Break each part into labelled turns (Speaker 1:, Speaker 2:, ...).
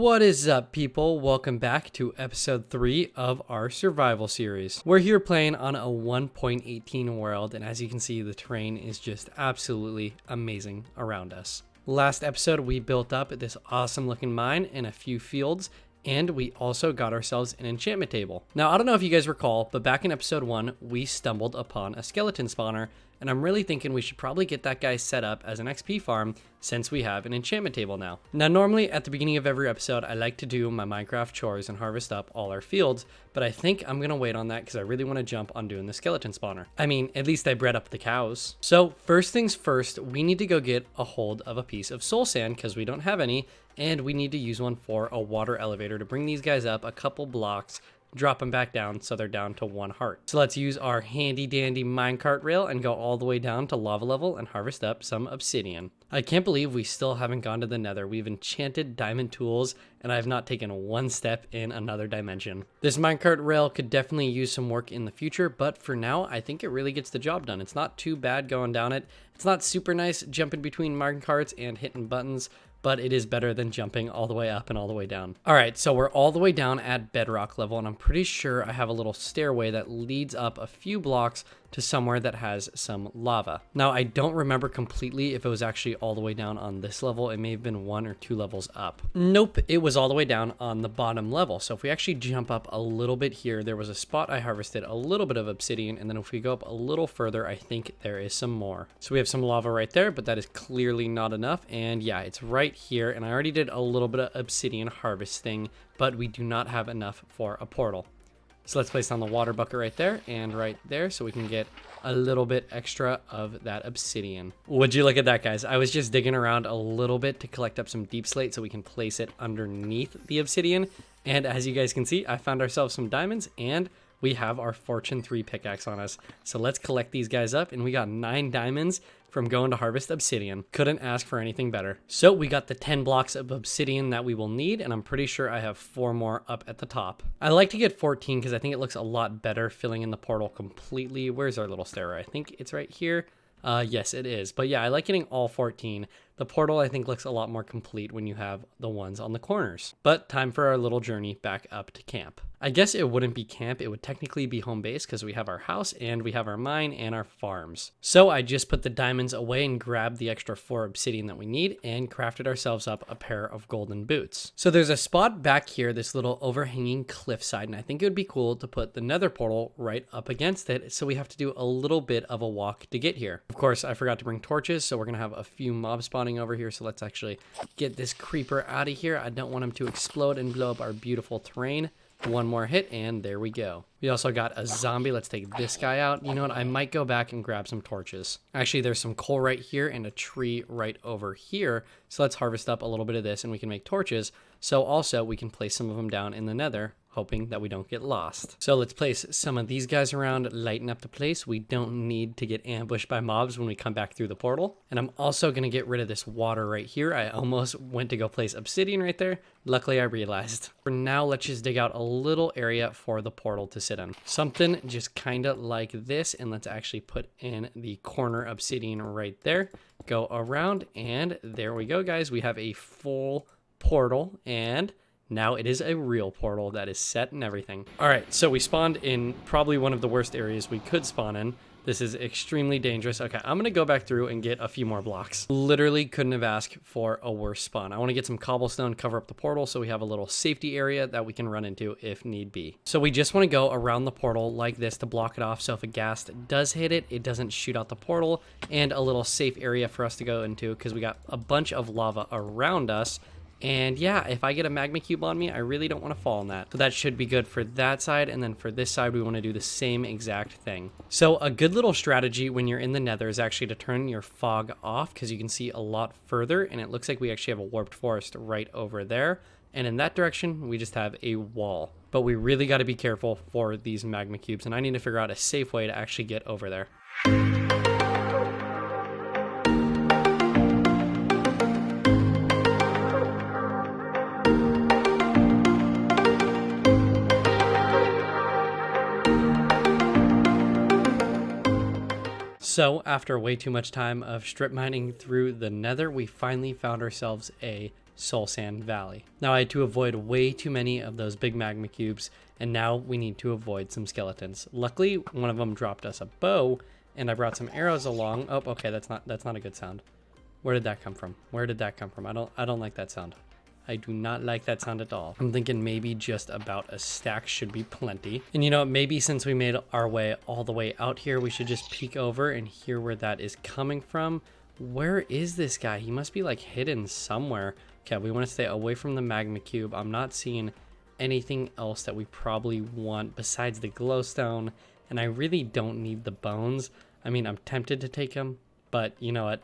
Speaker 1: What is up, people? Welcome back to episode 3 of our survival series. We're here playing on a 1.18 world, and as you can see, the terrain is just absolutely amazing around us. Last episode, we built up this awesome looking mine and a few fields, and we also got ourselves an enchantment table. Now, I don't know if you guys recall, but back in episode 1, we stumbled upon a skeleton spawner, and I'm really thinking we should probably get that guy set up as an XP farm since we have an enchantment table now. Now, normally at the beginning of every episode, I like to do my Minecraft chores and harvest up all our fields, but I think I'm gonna wait on that because I really want to jump on doing the skeleton spawner. I mean, at least I bred up the cows. So first things first, we need to go get a hold of a piece of soul sand because we don't have any, and we need to use one for a water elevator to bring these guys up a couple blocks, drop them back down so they're down to 1 heart. So let's use our handy dandy minecart rail and go all the way down to lava level and harvest up some obsidian. I can't believe we still haven't gone to the nether. We've enchanted diamond tools and I have not taken one step in another dimension. This minecart rail could definitely use some work in the future, but for now I think it really gets the job done. It's not too bad going down it. It's not super nice jumping between minecarts and hitting buttons, but it is better than jumping all the way up and all the way down. All right, so we're all the way down at bedrock level, and I'm pretty sure I have a little stairway that leads up a few blocks to somewhere that has some lava. Now, I don't remember completely if it was actually all the way down on this level. It may have been 1 or 2 levels up. Nope, it was all the way down on the bottom level. So if we actually jump up a little bit here, there was a spot I harvested a little bit of obsidian, and then if we go up a little further, I think there is some more. So we have some lava right there, but that is clearly not enough. And yeah, it's right here, and I already did a little bit of obsidian harvesting, but we do not have enough for a portal. So let's place down the water bucket right there and right there so we can get a little bit extra of that obsidian. Would you look at that, guys? I was just digging around a little bit to collect up some deep slate so we can place it underneath the obsidian. And as you guys can see, I found ourselves some diamonds and we have our Fortune 3 pickaxe on us. So let's collect these guys up, and we got 9 diamonds from going to harvest obsidian. Couldn't ask for anything better. So we got the 10 blocks of obsidian that we will need, and I'm pretty sure I have 4 more up at the top. I like to get 14 because I think it looks a lot better filling in the portal completely. Where's our little stairway? I think it's right here. Yes, it is. But yeah, I like getting all 14. The portal, I think, looks a lot more complete when you have the ones on the corners. But time for our little journey back up to camp. I guess it wouldn't be camp, it would technically be home base because we have our house and we have our mine and our farms. So I just put the diamonds away and grabbed the extra 4 obsidian that we need and crafted ourselves up a pair of golden boots. So there's a spot back here, this little overhanging cliffside, and I think it would be cool to put the nether portal right up against it, so we have to do a little bit of a walk to get here. Of course, I forgot to bring torches, so we're gonna have a few mobs spawning over here, so let's actually get this creeper out of here. I don't want him to explode and blow up our beautiful terrain. 1 more hit, and there we go. We also got a zombie. Let's take this guy out. You know what? I might go back and grab some torches. Actually, there's some coal right here and a tree right over here. So let's harvest up a little bit of this, and we can make torches. So also, we can place some of them down in the nether, hoping that we don't get lost. So let's place some of these guys around, lighten up the place. We don't need to get ambushed by mobs when we come back through the portal. And I'm also gonna get rid of this water right here. I almost went to go place obsidian right there. Luckily, I realized. For now, let's just dig out a little area for the portal to sit in. Something just kind of like this, and let's actually put in the corner obsidian right there. Go around, and there we go, guys. We have a full portal, and now it is a real portal that is set and everything. All right, so we spawned in probably one of the worst areas we could spawn in. This is extremely dangerous. Okay, I'm gonna go back through and get a few more blocks. Literally couldn't have asked for a worse spawn. I wanna get some cobblestone, cover up the portal so we have a little safety area that we can run into if need be. So we just wanna go around the portal like this to block it off, so if a ghast does hit it, it doesn't shoot out the portal, and a little safe area for us to go into because we got a bunch of lava around us. And yeah, if I get a magma cube on me, I really don't want to fall on that. So that should be good for that side. And then for this side, we want to do the same exact thing. So a good little strategy when you're in the nether is actually to turn your fog off because you can see a lot further. And it looks like we actually have a warped forest right over there. And in that direction, we just have a wall. But we really got to be careful for these magma cubes. And I need to figure out a safe way to actually get over there. So after way too much time of strip mining through the nether, we finally found ourselves a Soul Sand Valley. Now I had to avoid way too many of those big magma cubes, and now we need to avoid some skeletons. Luckily, one of them dropped us a bow, and I brought some arrows along. Oh, okay, that's not a good sound. Where did that come from? Where did that come from? I don't like that sound. I do not like that sound at all. I'm thinking maybe just about a stack should be plenty. And you know, maybe since we made our way all the way out here, we should just peek over and hear where that is coming from. Where is this guy? He must be like hidden somewhere. Okay, we want to stay away from the magma cube. I'm not seeing anything else that we probably want besides the glowstone. And I really don't need the bones. I mean, I'm tempted to take them, but you know what?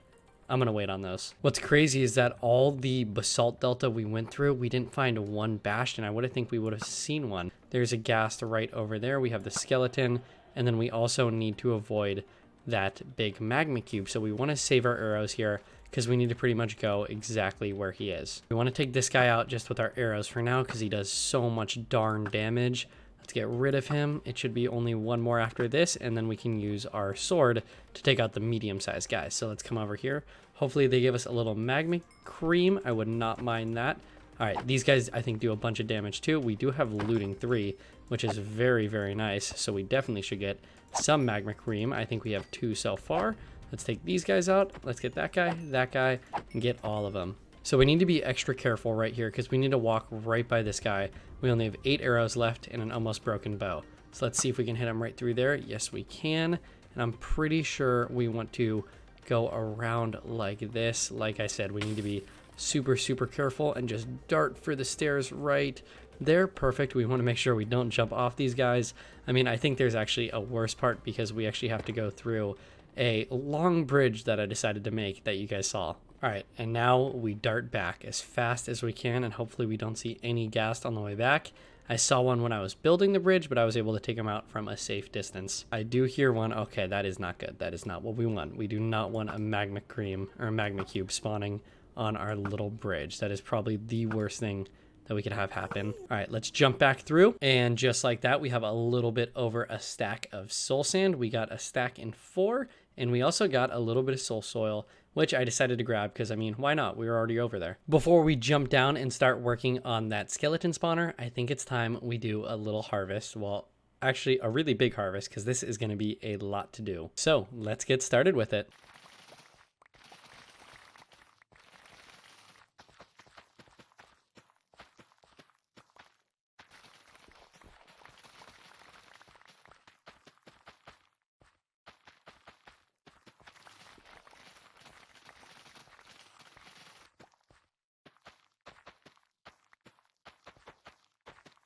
Speaker 1: I'm gonna wait on those. What's crazy is that all the basalt delta we went through, we didn't find one bastion. I would think we would have seen one. There's a ghast right over there. We have the skeleton, and then we also need to avoid that big magma cube. So we want to save our arrows here because we need to pretty much go exactly where he is. We want to take this guy out just with our arrows for now because he does so much darn damage. Let's get rid of him. It should be only one more after this, and then we can use our sword to take out the medium-sized guys. So let's come over here. Hopefully they give us a little magma cream. I would not mind that. All right, these guys I think do a bunch of damage too. We do have looting 3, which is very, very nice. So we definitely should get some magma cream. I think we have 2 so far. Let's take these guys out. Let's get that guy, and get all of them. So we need to be extra careful right here because we need to walk right by this guy. We only have 8 arrows left and an almost broken bow. So let's see if we can hit him right through there. Yes, we can. And I'm pretty sure we want to go around like this. Like I said, we need to be super, super careful and just dart for the stairs right there. Perfect. We want to make sure we don't jump off these guys. I mean, I think there's actually a worse part because we actually have to go through a long bridge that I decided to make that you guys saw. All right, and now we dart back as fast as we can, and hopefully we don't see any ghast on the way back. I saw one when I was building the bridge, but I was able to take him out from a safe distance. I do hear one. Okay, that is not good. That is not what we want. We do not want a magma cream or a magma cube spawning on our little bridge. That is probably the worst thing that we could have happen. All right, let's jump back through. And just like that, we have a little bit over a stack of soul sand. We got a stack in 4, and we also got a little bit of soul soil, which I decided to grab because, I mean, why not? We were already over there. Before we jump down and start working on that skeleton spawner, I think it's time we do a little harvest. Well, actually a really big harvest because this is going to be a lot to do. So let's get started with it.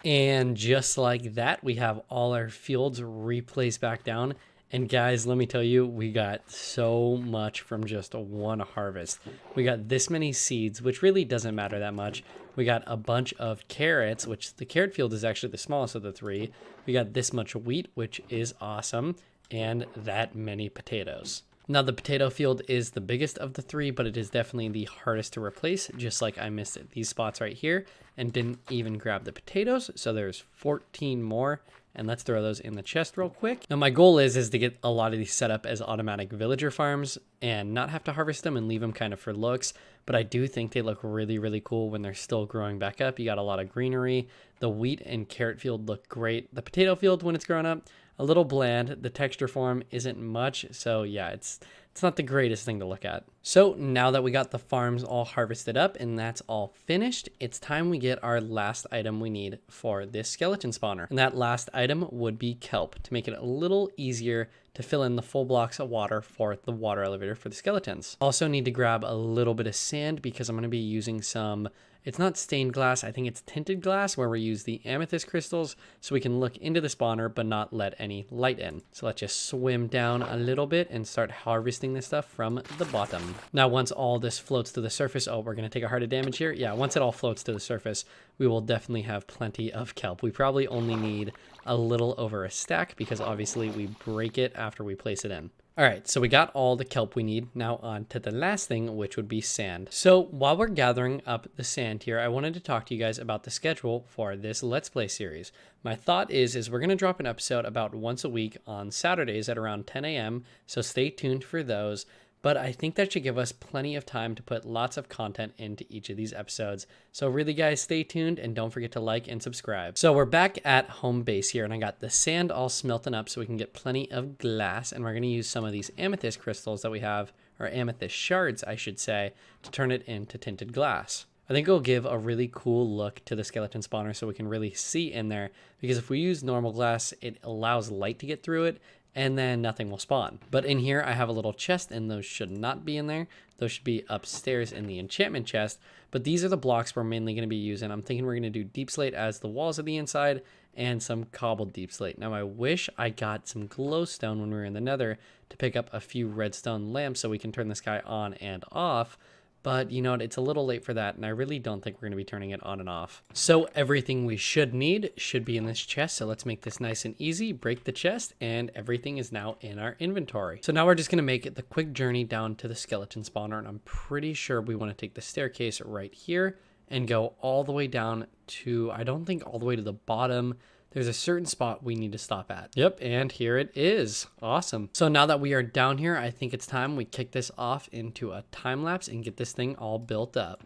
Speaker 1: And just like that, we have all our fields replaced back down. And guys, let me tell you, we got so much from just one harvest. We got this many seeds, which really doesn't matter that much. We got a bunch of carrots, which the carrot field is actually the smallest of the 3. We got this much wheat, which is awesome, and that many potatoes. Now the potato field is the biggest of the 3, but it is definitely the hardest to replace, just like I missed these spots right here and didn't even grab the potatoes. So there's 14 more, and let's throw those in the chest real quick. Now my goal is to get a lot of these set up as automatic villager farms and not have to harvest them and leave them kind of for looks. But I do think they look really, really cool when they're still growing back up. You got a lot of greenery. The wheat and carrot field look great. The potato field, when it's grown up, a little bland. The texture form isn't much. So yeah, it's not the greatest thing to look at. So now that we got the farms all harvested up and that's all finished, it's time we get our last item we need for this skeleton spawner. And that last item would be kelp to make it a little easier to fill in the full blocks of water for the water elevator for the skeletons. Also need to grab a little bit of sand because I'm going to be using some, it's not stained glass, I think it's tinted glass, where we use the amethyst crystals so we can look into the spawner but not let any light in. So let's just swim down a little bit and start harvesting this stuff from the bottom. Now once all this floats to the surface, oh, we're going to take a heart of damage here. Yeah, once it all floats to the surface, we will definitely have plenty of kelp. We probably only need a little over a stack because obviously we break it after we place it in. All right, so we got all the kelp we need. Now on to the last thing, which would be sand. So while we're gathering up the sand here, I wanted to talk to you guys about the schedule for this Let's Play series. My thought is we're going to drop an episode about once a week on Saturdays at around 10 a.m., so stay tuned for those. but I think that should give us plenty of time to put lots of content into each of these episodes. So really guys, stay tuned and don't forget to like and subscribe. So we're back at home base here, and I got the sand all smelting up so we can get plenty of glass, and we're going to use some of these amethyst crystals that we have, or amethyst shards I should say, to turn it into tinted glass. I think it'll give a really cool look to the skeleton spawner so we can really see in there, because if we use normal glass, it allows light to get through it and then nothing will spawn. But in here I have a little chest, and those should not be in there. Those should be upstairs in the enchantment chest. But these are the blocks we're mainly going to be using. I'm thinking we're going to do deep slate as the walls of the inside and some cobbled deep slate. Now I wish I got some glowstone when we were in the nether to pick up a few redstone lamps so we can turn this guy on and off. But you know what, it's a little late for that, and I really don't think we're going to be turning it on and off. So everything we should need should be in this chest, so let's make this nice and easy. Break the chest, and everything is now in our inventory. So now we're just going to make the quick journey down to the skeleton spawner, and I'm pretty sure we want to take the staircase right here and go all the way down to, I don't think all the way to the bottom. There's a certain spot we need to stop at. Yep, and here it is. Awesome. So now that we are down here, I think it's time we kick this off into a time lapse and get this thing all built up.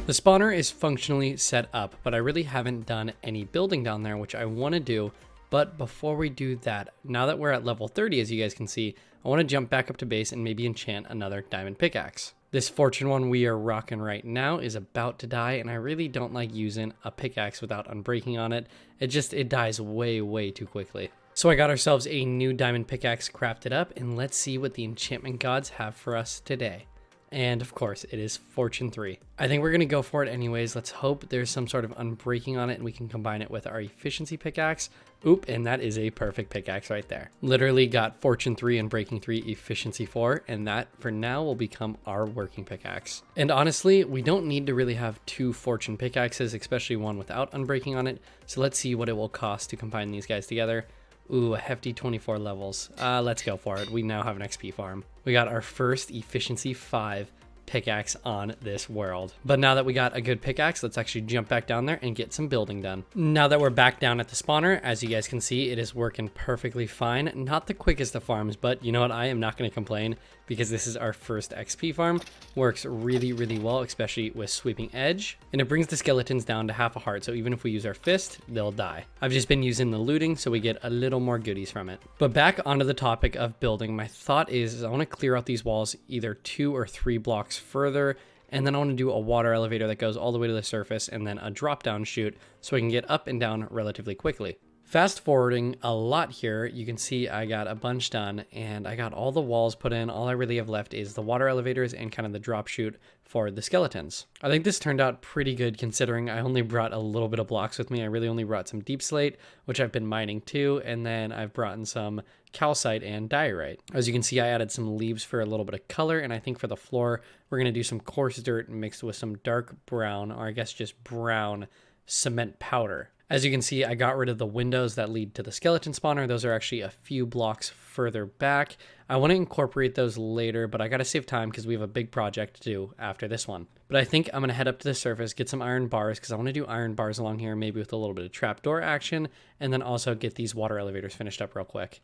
Speaker 1: The spawner is functionally set up, but I really haven't done any building down there, which I want to do. But before we do that, now that we're at level 30, as you guys can see, I want to jump back up to base and maybe enchant another diamond pickaxe. This fortune one we are rocking right now is about to die, and I really don't like using a pickaxe without unbreaking on it. It dies way too quickly. So I got ourselves a new diamond pickaxe crafted up, and let's see what the enchantment gods have for us today. And of course, it is Fortune 3. I think we're going to go for it anyways. Let's hope there's some sort of unbreaking on it and we can combine it with our efficiency pickaxe. Oop, and that is a perfect pickaxe right there. Literally got Fortune 3 and Breaking 3 efficiency 4, and that for now will become our working pickaxe. And honestly, we don't need to really have two Fortune pickaxes, especially one without unbreaking on it. So let's see what it will cost to combine these guys together. Ooh, a hefty 24 levels. Let's go for it. We now have an XP farm. We got our first efficiency 5 pickaxe on this world. But now that we got a good pickaxe, let's actually jump back down there and get some building done. Now that we're back down at the spawner, as you guys can see, it is working perfectly fine. Not the quickest of farms, but you know what? I am not going to complain because this is our first XP farm. Works really well, especially with sweeping edge. And it brings the skeletons down to half a heart, so even if we use our fist, they'll die. I've just been using the looting, so we get a little more goodies from it. But back onto the topic of building, my thought is I want to clear out these walls either 2 or 3 blocks further, and then I want to do a water elevator that goes all the way to the surface and then a drop down chute so I can get up and down relatively quickly. Fast forwarding a lot here, you can see I got a bunch done and I got all the walls put in. All I really have left is the water elevators and kind of the drop chute for the skeletons. I think this turned out pretty good considering I only brought a little bit of blocks with me. I really only brought some deep slate, which I've been mining too, and then I've brought in some calcite and diorite. As you can see, I added some leaves for a little bit of color, and I think for the floor, we're gonna do some coarse dirt mixed with some dark brown, or I guess just brown cement powder. As you can see, I got rid of the windows that lead to the skeleton spawner. Those are actually a few blocks further back. I want to incorporate those later, but I got to save time because we have a big project to do after this one. But I think I'm going to head up to the surface, get some iron bars because I want to do iron bars along here, maybe with a little bit of trapdoor action, and then also get these water elevators finished up real quick.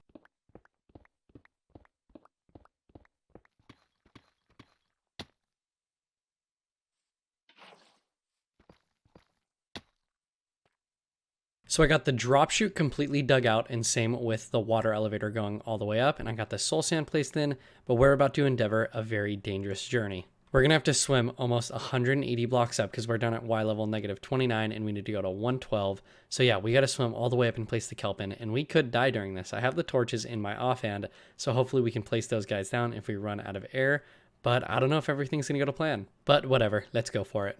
Speaker 1: So I got the drop chute completely dug out, and same with the water elevator going all the way up, and I got the soul sand placed in, but we're about to endeavor a very dangerous journey. We're going to have to swim almost 180 blocks up because we're down at Y level -29 and we need to go to 112. So yeah, we got to swim all the way up and place the kelp in, and we could die during this. I have the torches in my offhand, so hopefully we can place those guys down if we run out of air, but I don't know if everything's going to go to plan. But whatever, let's go for it.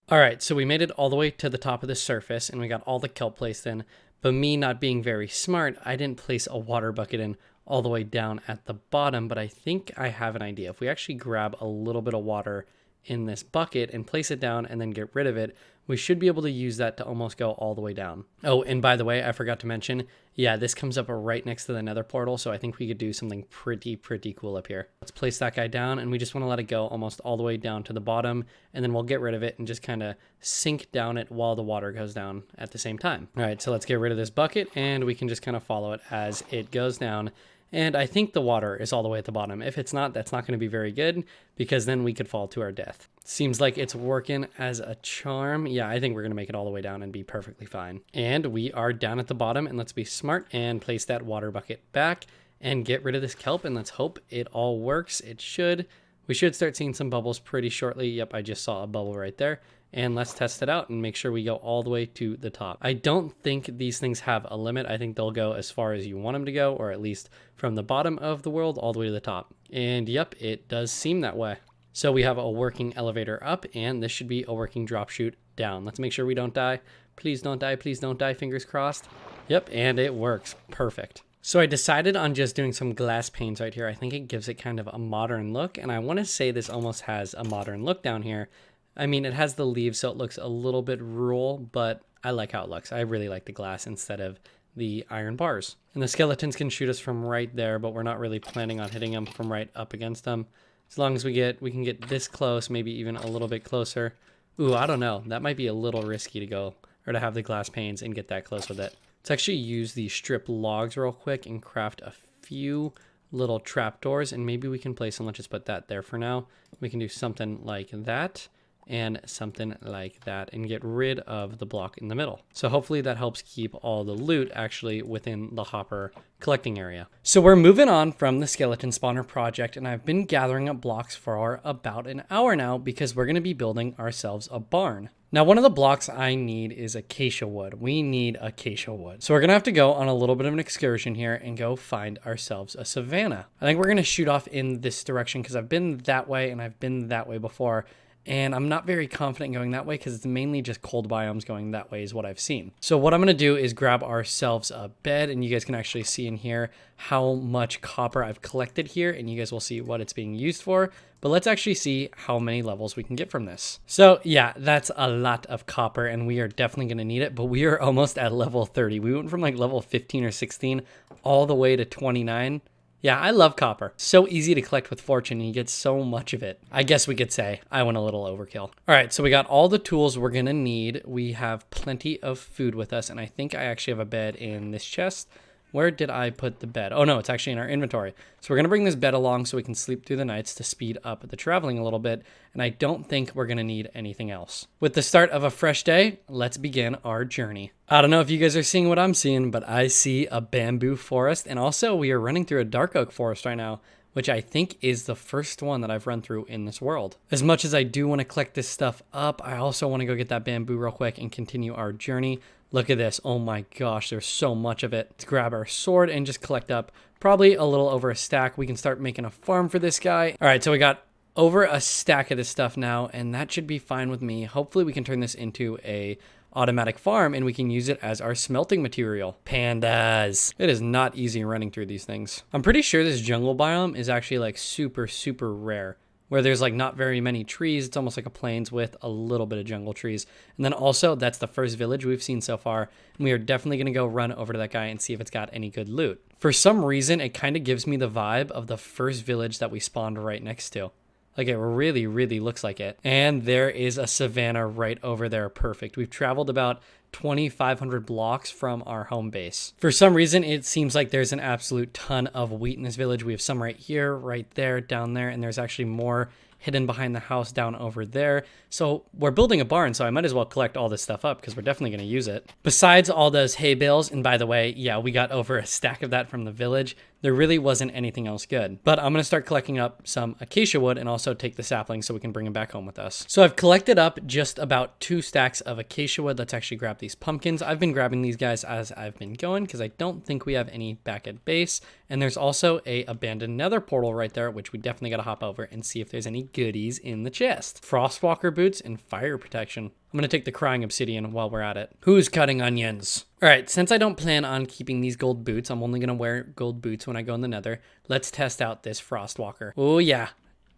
Speaker 1: All right, so we made it all the way to the top of the surface and we got all the kelp placed in, but me not being very smart, I didn't place a water bucket in all the way down at the bottom, but I think I have an idea. If we actually grab a little bit of water in this bucket and place it down and then get rid of it, we should be able to use that to almost go all the way down. Oh, and by the way, I forgot to mention, yeah, this comes up right next to the nether portal, so I think we could do something pretty cool up here. Let's place that guy down, and we just want to let it go almost all the way down to the bottom, and then we'll get rid of it and just kind of sink down it while the water goes down at the same time. All right, so let's get rid of this bucket, and we can just kind of follow it as it goes down. And I think the water is all the way at the bottom. If it's not, that's not going to be very good because then we could fall to our death. Seems like it's working as a charm. Yeah, I think we're going to make it all the way down and be perfectly fine. And we are down at the bottom, and let's be smart and place that water bucket back and get rid of this kelp, and let's hope it all works. It should. We should start seeing some bubbles pretty shortly. Yep, I just saw a bubble right there. And let's test it out and make sure we go all the way to the top. I don't think these things have a limit. I think they'll go as far as you want them to go, or at least from the bottom of the world all the way to the top. And yep, it does seem that way. So we have a working elevator up, and this should be a working drop chute down. Let's make sure we don't die. Please don't die, please don't die, fingers crossed. Yep, and it works, perfect. So I decided on just doing some glass panes right here. I think it gives it kind of a modern look, and I want to say this almost has a modern look down here. I mean, it has the leaves, so it looks a little bit rural, but I like how it looks. I really like the glass instead of the iron bars. And the skeletons can shoot us from right there, but we're not really planning on hitting them from right up against them. As long as we can get this close, maybe even a little bit closer. Ooh, I don't know. That might be a little risky to go, or to have the glass panes and get that close with it. Let's actually use these strip logs real quick and craft a few little trapdoors, and maybe we can place them. Let's just put that there for now. We can do something like that and something like that and get rid of the block in the middle. So hopefully that helps keep all the loot actually within the hopper collecting area. So we're moving on from the skeleton spawner project, and I've been gathering up blocks for about an hour now because we're going to be building ourselves a barn. Now, one of the blocks I need is acacia wood. We need acacia wood. So we're going to have to go on a little bit of an excursion here and go find ourselves a savanna. I think we're going to shoot off in this direction because I've been that way and I've been that way before. And I'm not very confident going that way because it's mainly just cold biomes going that way is what I've seen. So what I'm going to do is grab ourselves a bed, and you guys can actually see in here how much copper I've collected here, and you guys will see what it's being used for. But let's actually see how many levels we can get from this. So yeah, that's a lot of copper, and we are definitely going to need it, but we are almost at level 30. We went from like level 15 or 16 all the way to 29. Yeah, I love copper. So easy to collect with fortune, and you get so much of it. I guess we could say I went a little overkill. All right, so we got all the tools we're gonna need. We have plenty of food with us, and I think I actually have a bed in this chest. Where did I put the bed? Oh no, it's actually in our inventory. So we're gonna bring this bed along so we can sleep through the nights to speed up the traveling a little bit, and I don't think we're gonna need anything else. With the start of a fresh day, let's begin our journey. I don't know if you guys are seeing what I'm seeing, but I see a bamboo forest, and also we are running through a dark oak forest right now, which I think is the first one that I've run through in this world. As much as I do want to collect this stuff up, I also want to go get that bamboo real quick and continue our journey. Look at this. Oh my gosh, there's so much of it. Let's grab our sword and just collect up probably a little over a stack. We can start making a farm for this guy. All right, so we got over a stack of this stuff now, and that should be fine with me. Hopefully we can turn this into a automatic farm and we can use it as our smelting material. Pandas. It is not easy running through these things. I'm pretty sure this jungle biome is actually like super rare, where there's like not very many trees. It's almost like a plains with a little bit of jungle trees. And then also that's the first village we've seen so far. And we are definitely going to go run over to that guy and see if it's got any good loot. For some reason, it kind of gives me the vibe of the first village that we spawned right next to. Like it really looks like it. And there is a savanna right over there. Perfect. We've traveled about 2,500 blocks from our home base. For some reason, it seems like there's an absolute ton of wheat in this village. We have some right here, right there, down there, and there's actually more hidden behind the house down over there. So we're building a barn, so I might as well collect all this stuff up because we're definitely going to use it. Besides all those hay bales, and by the way, yeah, we got over a stack of that from the village. There really wasn't anything else good. But I'm going to start collecting up some acacia wood and also take the saplings so we can bring them back home with us. So I've collected up just about 2 stacks of acacia wood. Let's actually grab these pumpkins. I've been grabbing these guys as I've been going because I don't think we have any back at base. And there's also a abandoned nether portal right there, which we definitely got to hop over and see if there's any goodies in the chest. Frostwalker boots and fire protection. I'm going to take the crying obsidian while we're at it. Who's cutting onions? All right, since I don't plan on keeping these gold boots, I'm only going to wear gold boots when I go in the nether. Let's test out this Frostwalker. Oh yeah,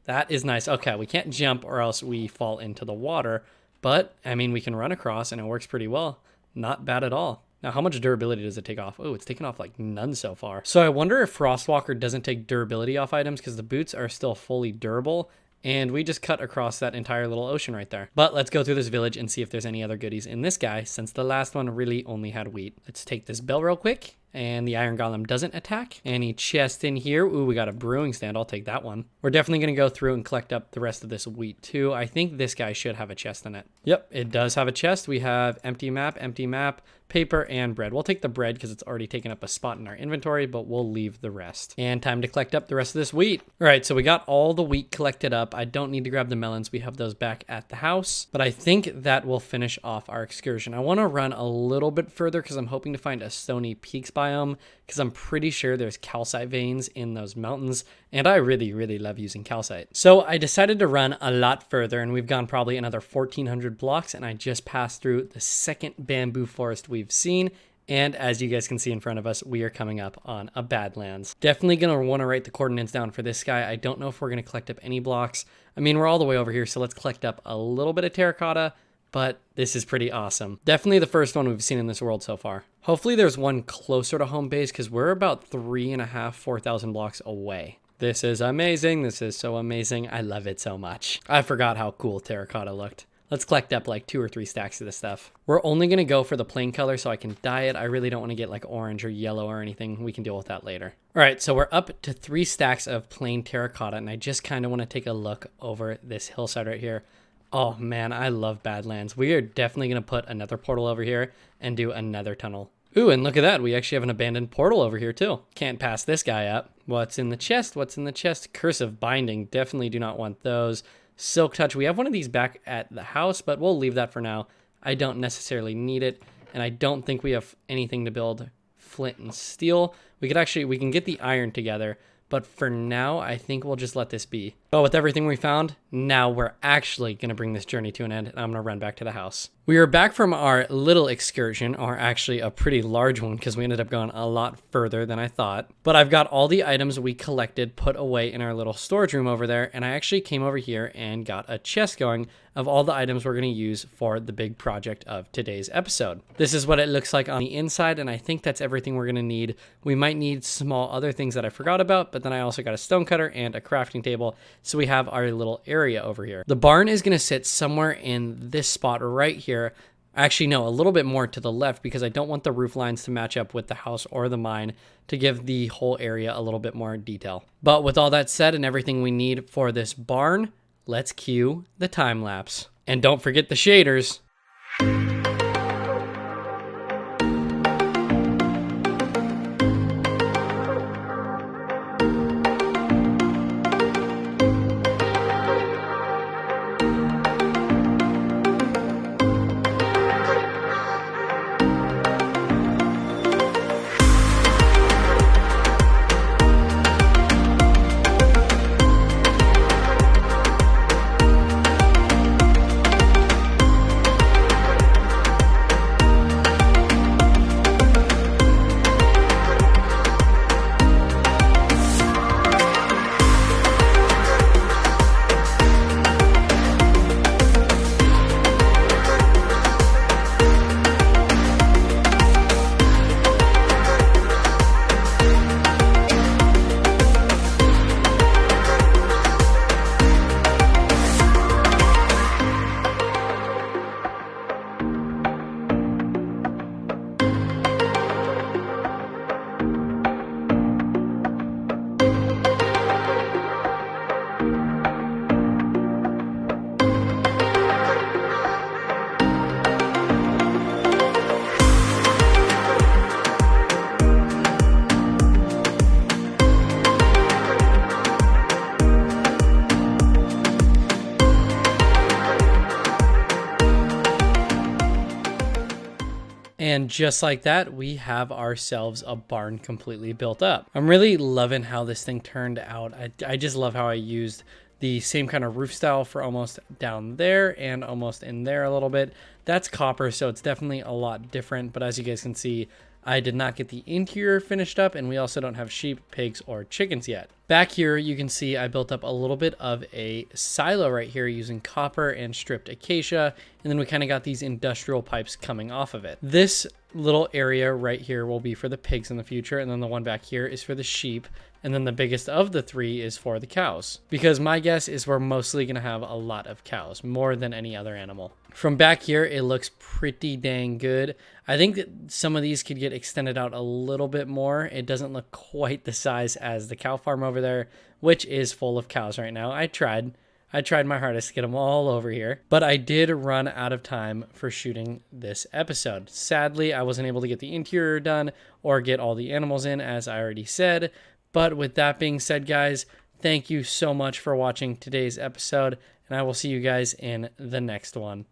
Speaker 1: that is nice. Okay, we can't jump or else we fall into the water. But, I mean, we can run across and it works pretty well. Not bad at all. Now, how much durability does it take off? Oh, it's taken off like none so far. So I wonder if Frostwalker doesn't take durability off items because the boots are still fully durable. And we just cut across that entire little ocean right there. But let's go through this village and see if there's any other goodies in this guy, since the last one really only had wheat. Let's take this bell real quick. And the iron golem doesn't attack. Any chest in here? Ooh, we got a brewing stand. I'll take that one. We're definitely going to go through and collect up the rest of this wheat too. I think this guy should have a chest in it. Yep, it does have a chest. We have empty map, paper, and bread. We'll take the bread because it's already taken up a spot in our inventory, but we'll leave the rest. And time to collect up the rest of this wheat. All right, so we got all the wheat collected up. I don't need to grab the melons. We have those back at the house, but I think that will finish off our excursion. I want to run a little bit further because I'm hoping to find a Stony Peaks biome because I'm pretty sure there's calcite veins in those mountains, and I really, really love using calcite. So I decided to run a lot further, and we've gone probably another 1,400 blocks, and I just passed through the second bamboo forest we've seen. And as you guys can see in front of us, we are coming up on a badlands. Definitely going to want to write the coordinates down for this guy. I don't know if we're going to collect up any blocks. I mean, we're all the way over here, so let's collect up a little bit of terracotta, but this is pretty awesome. Definitely the first one we've seen in this world so far. Hopefully there's one closer to home base because we're about 3,500, 4,000 blocks away. This is amazing. This is so amazing. I love it so much. I forgot how cool terracotta looked. Let's collect up like 2 or 3 stacks of this stuff. We're only going to go for the plain color so I can dye it. I really don't want to get like orange or yellow or anything. We can deal with that later. All right, so we're up to 3 stacks of plain terracotta, and I just kind of want to take a look over this hillside right here. Oh man, I love Badlands. We are definitely going to put another portal over here and do another tunnel. Ooh, and look at that. We actually have an abandoned portal over here too. Can't pass this guy up. What's in the chest? What's in the chest? Cursive binding. Definitely do not want those. Silk touch. We have one of these back at the house, but we'll leave that for now. I don't necessarily need it, and I don't think we have anything to build flint and steel. We can get the iron together, but for now, I think we'll just let this be. But with everything we found, now we're actually going to bring this journey to an end, and I'm going to run back to the house. We are back from our little excursion, or actually a pretty large one because we ended up going a lot further than I thought. But I've got all the items we collected put away in our little storage room over there, and I actually came over here and got a chest going of all the items we're going to use for the big project of today's episode. This is what it looks like on the inside, and I think that's everything we're going to need. We might need small other things that I forgot about, but then I also got a stone cutter and a crafting table, so we have our little area over here. The barn is going to sit somewhere in this spot right here. Actually, no, a little bit more to the left because I don't want the roof lines to match up with the house or the mine to give the whole area a little bit more detail. But with all that said and everything we need for this barn, let's cue the time lapse. And don't forget the shaders. And just like that, we have ourselves a barn completely built up. I'm really loving how this thing turned out. I just love how I used the same kind of roof style for almost down there and almost in there a little bit. That's copper, so it's definitely a lot different. But as you guys can see, I did not get the interior finished up, and we also don't have sheep, pigs, or chickens yet. Back here, you can see I built up a little bit of a silo right here using copper and stripped acacia, and then we kind of got these industrial pipes coming off of it. This little area right here will be for the pigs in the future, and then the one back here is for the sheep, and then the biggest of the three is for the cows, because my guess is we're mostly going to have a lot of cows, more than any other animal. From back here, it looks pretty dang good. I think that some of these could get extended out a little bit more. It doesn't look quite the size as the cow farm over there, which is full of cows right now. I tried my hardest to get them all over here, but I did run out of time for shooting this episode. Sadly, I wasn't able to get the interior done or get all the animals in, as I already said. But with that being said, guys, thank you so much for watching today's episode, and I will see you guys in the next one.